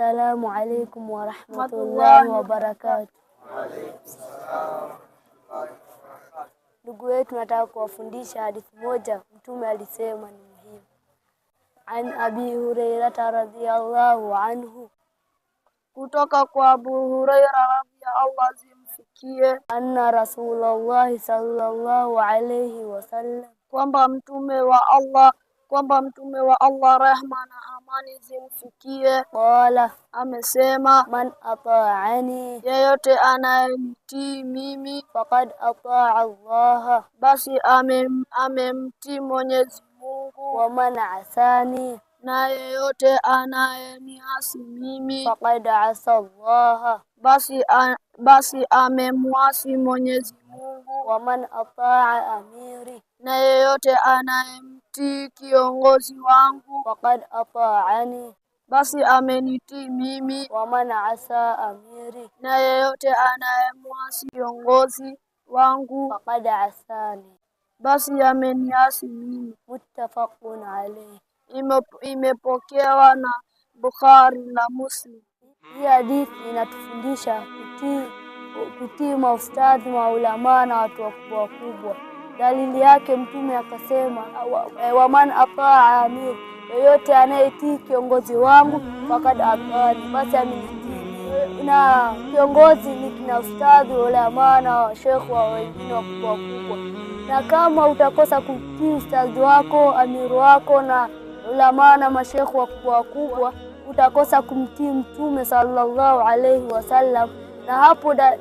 Assalamu alaikum wa rahmatullahi wa barakatuh. Ndugu wetu, nataka kuwafundisha hadithi moja Mtume alisema ni muhimu. An Abi Hurairah radhiyallahu anhu, kutoka kwa Abu Hurairah radhiyallahu zimfikie, anna Rasulullah sallallahu alayhi wasallam, kwamba mtume wa Allah rehma na amani zimfikie, qala, amesema, man ata'ani, yeyote anayenitii mimi, faqad ata'a Allah, basi amemtii Mwenyezi Mungu, wa man asani, na yeyote anayeniasi mimi, faqad asa Allah, basi amemwasi Mwenyezi Mungu, wa man ata'a amiri, na yeyote anayemtii kiongozi wangu, faqad ata'ani, basi amenitii mimi, wa man asa amiri, na yeyote anayemwasi kiongozi wangu, faqad asani, basi ameniasi mimi. Muttafaqun alayhi. Imepokewa na Bukhari na Muslim. Hii hadithi inatufundisha kutii maustadhi, maulama na watu wakubwa. Dalili yake Mtume akasema, wa man ataa amir, yoyote anayetii kiongozi wangu, faqad atani, basi amenitii. Na kiongozi ni kina ustadhi, ulama na shekhu wa wengine wakubwa. Na kama utakosa kutii ustadhi wako, amiru wako na ulama na mashekhu wakubwa, utakosa kumtii Mtume sallallahu alayhi wasallam.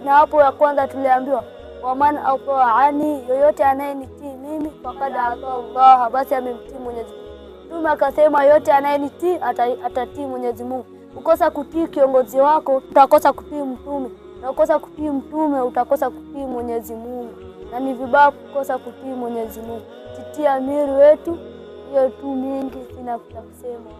Na hapo ya kwanza tuliambiwa, wa man ata'ani, yoyote anayenitii mimi, faqad ata Allah, basi amemtii Mwenyezi Mungu. Mtume akasema yoyote anayenitii atatii Mwenyezi Mungu. Ukosa kutii kiongozi wako, utakosa kutii Mtume. Na ukosa kutii Mtume, utakosa kutii Mwenyezi Mungu. Na ni vibaya kukosa kutii Mwenyezi Mungu. Titia amiri wetu. Hiyo tu mingi sina kusema.